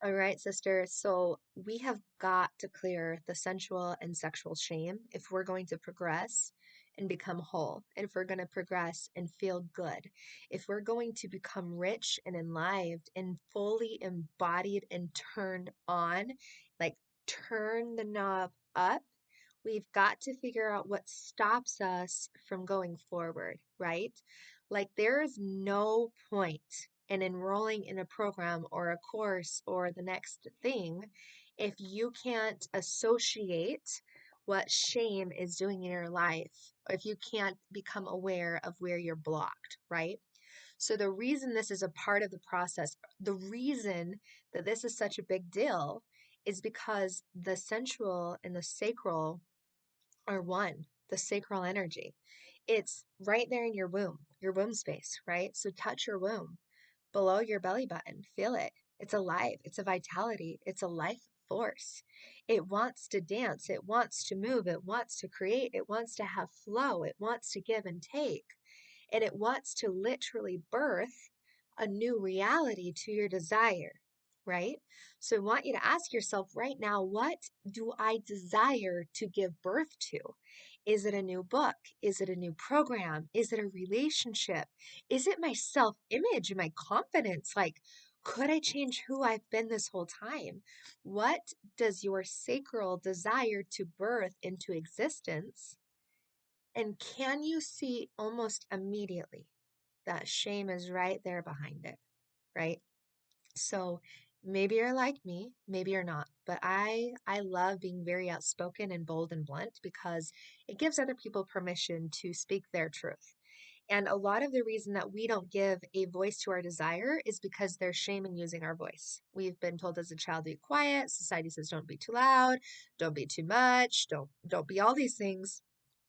All right, sister. So we have got to clear the sensual and sexual shame if we're going to progress and become whole, and if we're going to progress and feel good, if we're going to become rich and enlivened and fully embodied and turned on, like turn the knob up, we've got to figure out what stops us from going forward, right? Like there is no point and enrolling in a program or a course or the next thing if you can't associate what shame is doing in your life, if you can't become aware of where you're blocked, right? So, the reason this is a part of the process, the reason that this is such a big deal is because the sensual and the sacral are one, the sacral energy. It's right there in your womb space, right? So, touch your womb below your belly button. Feel it. It's alive. It's a vitality. It's a life force. It wants to dance. It wants to move. It wants to create. It wants to have flow. It wants to give and take. And it wants to literally birth a new reality to your desire, right? So I want you to ask yourself right now, what do I desire to give birth to? Is it a new book? Is it a new program? Is it a relationship? Is it my self image and my confidence? Like, could I change who I've been this whole time? What does your sacral desire to birth into existence? And can you see almost immediately that shame is right there behind it, right? So maybe you're like me, maybe you're not, but I love being very outspoken and bold and blunt because it gives other people permission to speak their truth. And a lot of the reason that we don't give a voice to our desire is because there's shame in using our voice. We've been told as a child to be quiet. Society says don't be too loud, don't be too much, don't be all these things.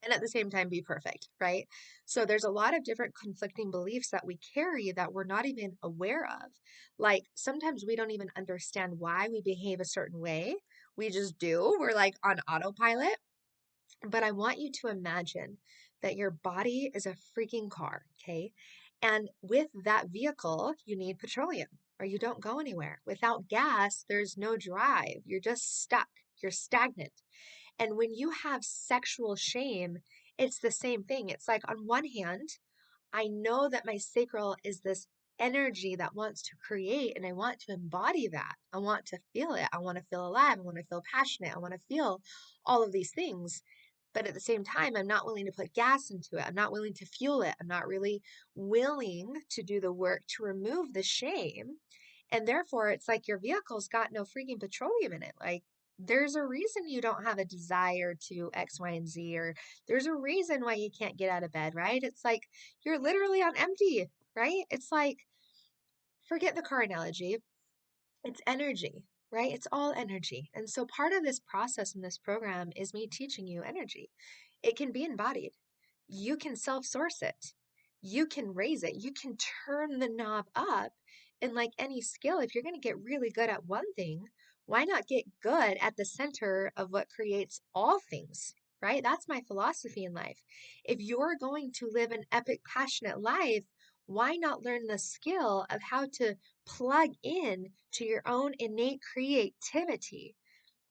And at the same time be perfect, right? So there's a lot of different conflicting beliefs that we carry that we're not even aware of. Like sometimes we don't even understand why we behave a certain way. We just do. We're like on autopilot. But I want you to imagine that your body is a freaking car, okay? And with that vehicle, you need petroleum or you don't go anywhere. Without gas, there's no drive. You're just stuck. You're stagnant. And when you have sexual shame, it's the same thing. It's like, on one hand, I know that my sacral is this energy that wants to create, and I want to embody that. I want to feel it. I want to feel alive. I want to feel passionate. I want to feel all of these things. But at the same time, I'm not willing to put gas into it. I'm not willing to fuel it. I'm not really willing to do the work to remove the shame. And therefore, it's like your vehicle's got no freaking petroleum in it. Like, there's a reason you don't have a desire to X, Y, and Z, or there's a reason why you can't get out of bed, right? It's like you're literally on empty, right? It's like, forget the car analogy, it's energy, right? It's all energy. And so part of this process in this program is me teaching you energy. It can be embodied. You can self source it. You can raise it. You can turn the knob up. And like any skill, if you're going to get really good at one thing, why not get good at the center of what creates all things? Right? That's my philosophy in life. If you're going to live an epic, passionate life, why not learn the skill of how to plug in to your own innate creativity,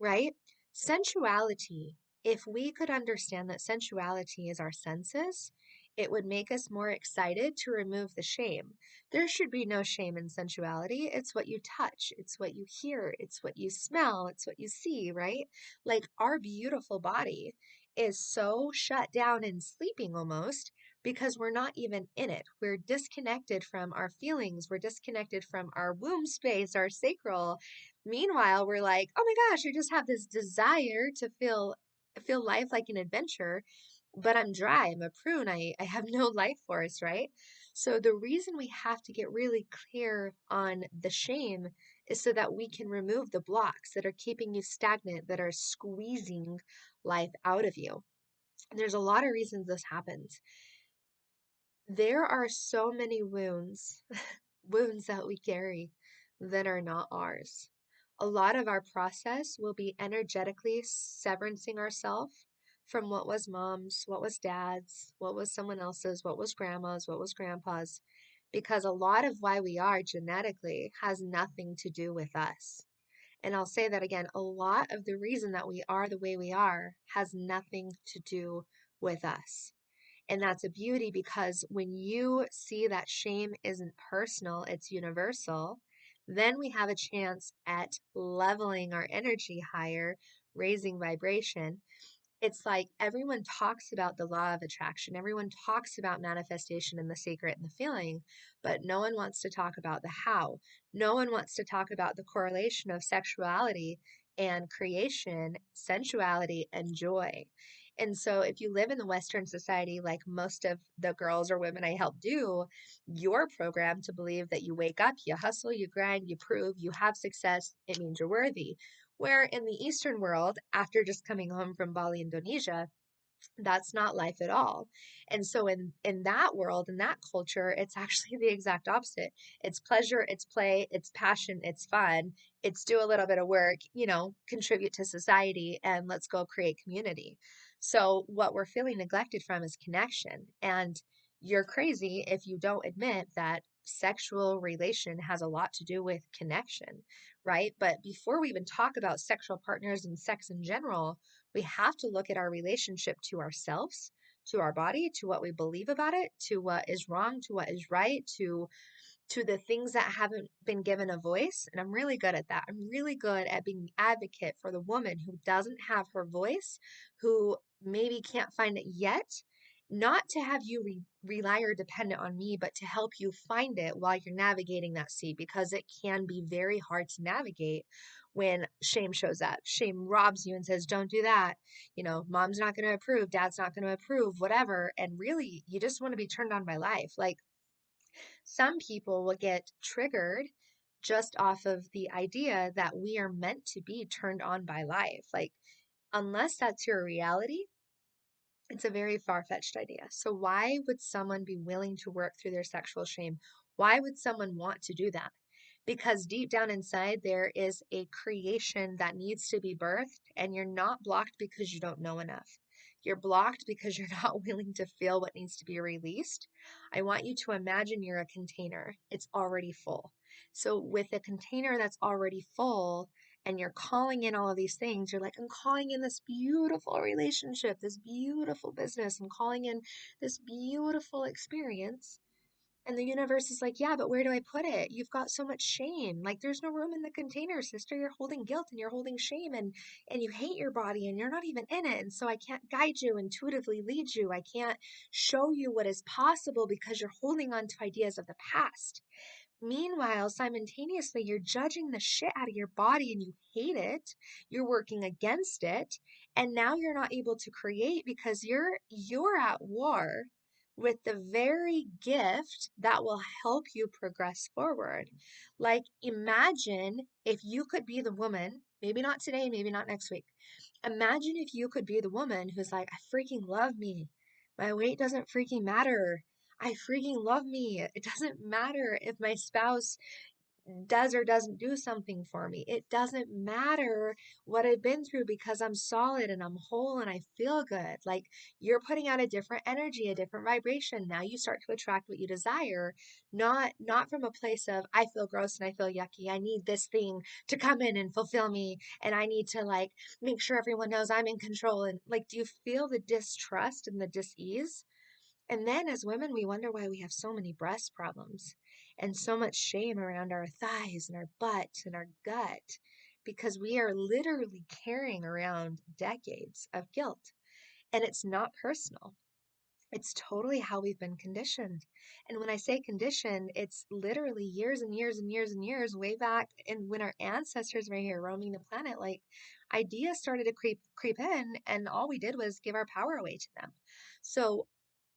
right? Sensuality. If we could understand that sensuality is our senses, it would make us more excited to remove the shame. There should be no shame in sensuality. It's what you touch, it's what you hear, it's what you smell, it's what you see, right? Like our beautiful body is so shut down and sleeping almost because we're not even in it. We're disconnected from our feelings, we're disconnected from our womb space, our sacral. Meanwhile, we're like, oh my gosh, I just have this desire to feel life like an adventure, but I'm dry, I'm a prune, I have no life force, right? So the reason we have to get really clear on the shame is so that we can remove the blocks that are keeping you stagnant, that are squeezing life out of you. And there's a lot of reasons this happens. There are so many wounds, wounds that we carry that are not ours. A lot of our process will be energetically severancing ourselves from what was mom's, what was dad's, what was someone else's, what was grandma's, what was grandpa's, because a lot of why we are genetically has nothing to do with us. And I'll say that again, a lot of the reason that we are the way we are has nothing to do with us. And that's a beauty, because when you see that shame isn't personal, it's universal, then we have a chance at leveling our energy higher, raising vibration. It's like everyone talks about the law of attraction, everyone talks about manifestation and the secret and the feeling, but no one wants to talk about the how. No one wants to talk about the correlation of sexuality and creation, sensuality and joy. And so, if you live in the Western society, like most of the girls or women I help do, you're programmed to believe that you wake up, you hustle, you grind, you prove, you have success, it means you're worthy. Where in the Eastern world, after just coming home from Bali, Indonesia, that's not life at all. And so in that world, in that culture, it's actually the exact opposite. It's pleasure, it's play, it's passion, it's fun. It's do a little bit of work, contribute to society, and let's go create community. So what we're feeling neglected from is connection. And you're crazy if you don't admit that sexual relation has a lot to do with connection, right? But before we even talk about sexual partners and sex in general, we have to look at our relationship to ourselves, to our body, to what we believe about it, to what is wrong, to what is right, to the things that haven't been given a voice. And I'm really good at that. I'm really good at being an advocate for the woman who doesn't have her voice, who maybe can't find it yet. Not to have you rely or dependent on me, but to help you find it while you're navigating that sea, because it can be very hard to navigate when shame shows up. Shame robs you and says, don't do that. Mom's not going to approve, dad's not going to approve, whatever. And really, you just want to be turned on by life. Like, some people will get triggered just off of the idea that we are meant to be turned on by life. Like, unless that's your reality, it's a very far-fetched idea. So why would someone be willing to work through their sexual shame? Why would someone want to do that? Because deep down inside, there is a creation that needs to be birthed, and you're not blocked because you don't know enough. You're blocked because you're not willing to feel what needs to be released. I want you to imagine you're a container. It's already full. So with a container that's already full, and you're calling in all of these things, you're like, I'm calling in this beautiful relationship, this beautiful business, I'm calling in this beautiful experience. And the universe is like, yeah, but where do I put it? You've got so much shame. Like, there's no room in the container, sister. You're holding guilt and you're holding shame, and you hate your body and you're not even in it. And so I can't guide you, intuitively lead you. I can't show you what is possible because you're holding on to ideas of the past. Meanwhile, simultaneously, you're judging the shit out of your body and you hate it. You're working against it. And now you're not able to create because you're at war with the very gift that will help you progress forward. Like, imagine if you could be the woman, maybe not today, maybe not next week. Imagine if you could be the woman who's like, I freaking love me. My weight doesn't freaking matter. I freaking love me. It doesn't matter if my spouse does or doesn't do something for me. It doesn't matter what I've been through because I'm solid and I'm whole and I feel good. Like, you're putting out a different energy, a different vibration. Now you start to attract what you desire, not from a place of I feel gross and I feel yucky. I need this thing to come in and fulfill me, and I need to like make sure everyone knows I'm in control. And like, do you feel the distrust and the dis-ease? And then as women, we wonder why we have so many breast problems and so much shame around our thighs and our butt and our gut, because we are literally carrying around decades of guilt. And it's not personal. It's totally how we've been conditioned. And when I say conditioned, it's literally years and years and years and years way back. And when our ancestors were here roaming the planet, like, ideas started to creep in, and all we did was give our power away to them. So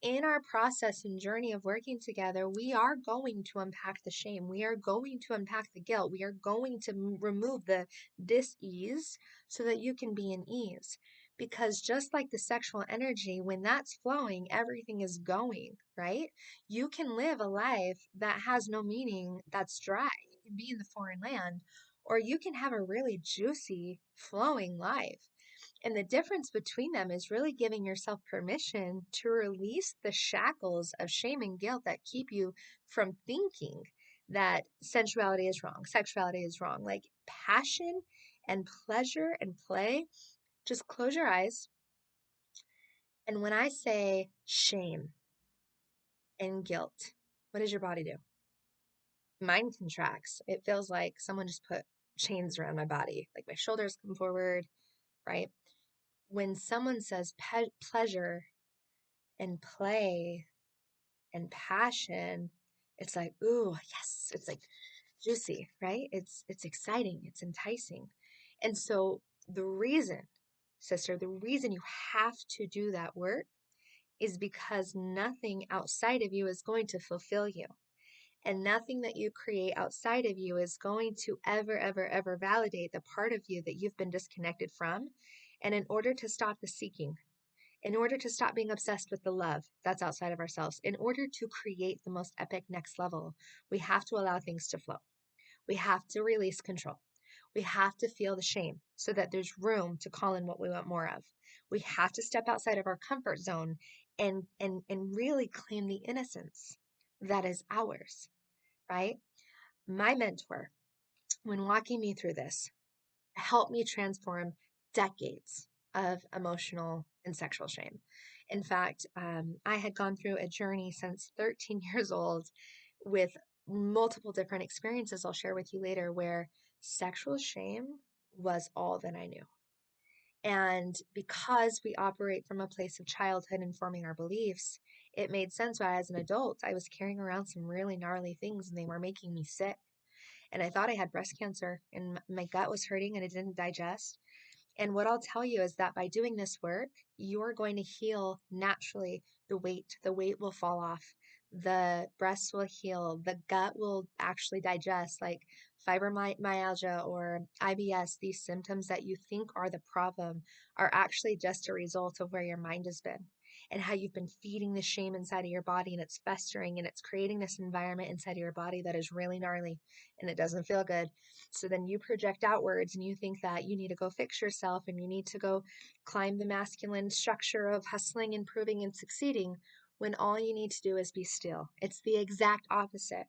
in our process and journey of working together, we are going to unpack the shame. We are going to unpack the guilt. We are going to remove the dis-ease so that you can be in ease. Because just like the sexual energy, when that's flowing, everything is going, right? You can live a life that has no meaning, that's dry. You can be in the foreign land, or you can have a really juicy, flowing life. And the difference between them is really giving yourself permission to release the shackles of shame and guilt that keep you from thinking that sensuality is wrong, sexuality is wrong. Like passion and pleasure and play, just close your eyes. And when I say shame and guilt, what does your body do? Mine contracts. It feels like someone just put chains around my body, like my shoulders come forward, right? When someone says pleasure and play and passion, it's like, ooh, yes, it's like juicy, right? It's exciting, it's enticing. And so the reason, sister, the reason you have to do that work is because nothing outside of you is going to fulfill you. And nothing that you create outside of you is going to ever, ever, ever validate the part of you that you've been disconnected from. And in order to stop the seeking, in order to stop being obsessed with the love that's outside of ourselves, in order to create the most epic next level, we have to allow things to flow. We have to release control. We have to feel the shame so that there's room to call in what we want more of. We have to step outside of our comfort zone and really claim the innocence that is ours, right? My mentor, when walking me through this, helped me transform decades of emotional and sexual shame. In fact, I had gone through a journey since 13 years old with multiple different experiences I'll share with you later where sexual shame was all that I knew. And because we operate from a place of childhood and forming our beliefs, it made sense why, as an adult, I was carrying around some really gnarly things and they were making me sick. And I thought I had breast cancer and my gut was hurting and it didn't digest. And what I'll tell you is that by doing this work, you're going to heal naturally the weight. The weight will fall off. The breasts will heal. The gut will actually digest, like fibromyalgia or IBS. These symptoms that you think are the problem are actually just a result of where your mind has been and how you've been feeding the shame inside of your body and it's festering and it's creating this environment inside of your body that is really gnarly and it doesn't feel good. So then you project outwards and you think that you need to go fix yourself and you need to go climb the masculine structure of hustling and proving and succeeding when all you need to do is be still. It's the exact opposite.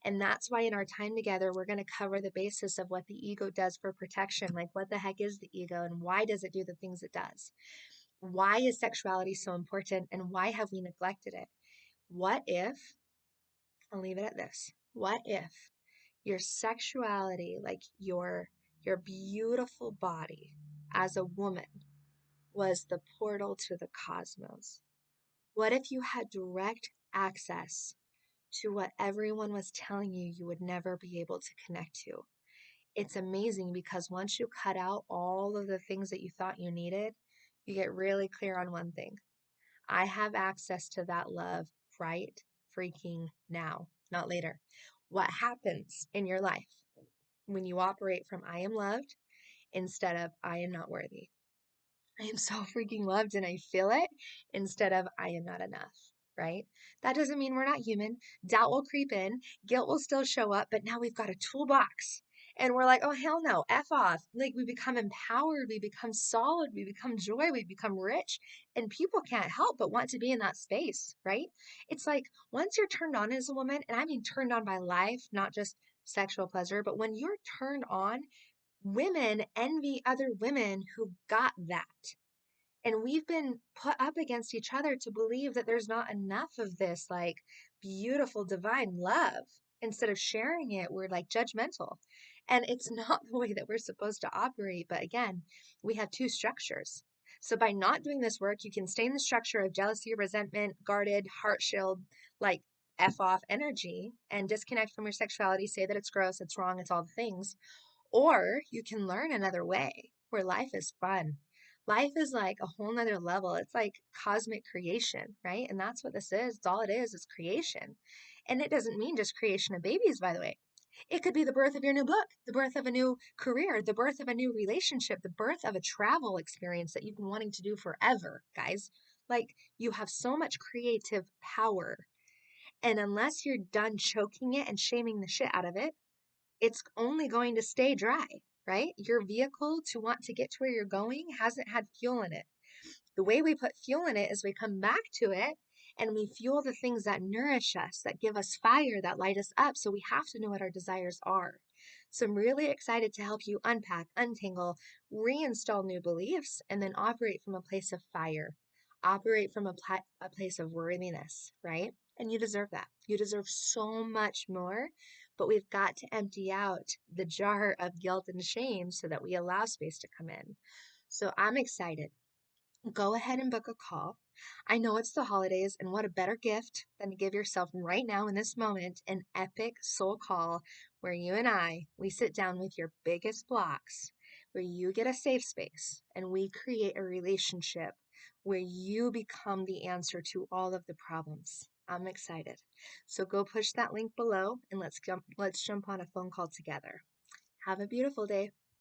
And that's why in our time together, we're going to cover the basis of what the ego does for protection. Like, what the heck is the ego and why does it do the things it does? Why is sexuality so important and why have we neglected it? What if, I'll leave it at this, what if your sexuality, like your beautiful body as a woman, was the portal to the cosmos? What if you had direct access to what everyone was telling you you would never be able to connect to? It's amazing because once you cut out all of the things that you thought you needed, you get really clear on one thing. I have access to that love right freaking now, not later. What happens in your life when you operate from I am loved instead of I am not worthy? I am so freaking loved and I feel it instead of I am not enough, right? That doesn't mean we're not human. Doubt will creep in, guilt will still show up, but now we've got a toolbox. And we're like, oh, hell no, F off. Like we become empowered, we become solid, we become joy, we become rich. And people can't help but want to be in that space, right? It's like once you're turned on as a woman, and I mean turned on by life, not just sexual pleasure, but when you're turned on, women envy other women who got that. And we've been put up against each other to believe that there's not enough of this like beautiful divine love. Instead of sharing it, we're like judgmental. And it's not the way that we're supposed to operate. But again, we have two structures. So by not doing this work, you can stay in the structure of jealousy, resentment, guarded, heart shield, like F off energy and disconnect from your sexuality, say that it's gross, it's wrong, it's all the things. Or you can learn another way where life is fun. Life is like a whole nother level. It's like cosmic creation, right? And that's what this is. It's all it is creation. And it doesn't mean just creation of babies, by the way. It could be the birth of your new book, the birth of a new career, the birth of a new relationship, the birth of a travel experience that you've been wanting to do forever, guys. Like you have so much creative power. And unless you're done choking it and shaming the shit out of it, it's only going to stay dry, right? Your vehicle to want to get to where you're going hasn't had fuel in it. The way we put fuel in it is we come back to it and we fuel the things that nourish us, that give us fire, that light us up. So we have to know what our desires are. So I'm really excited to help you unpack, untangle, reinstall new beliefs, and then operate from a place of fire, operate from a place of worthiness, right? And you deserve that. You deserve so much more, but we've got to empty out the jar of guilt and shame so that we allow space to come in. So I'm excited. Go ahead and book a call. I know it's the holidays, and what a better gift than to give yourself right now in this moment an epic soul call where you and we sit down with your biggest blocks, where you get a safe space and we create a relationship where you become the answer to all of the problems. I'm excited. So go push that link below and let's jump on a phone call together. Have a beautiful day.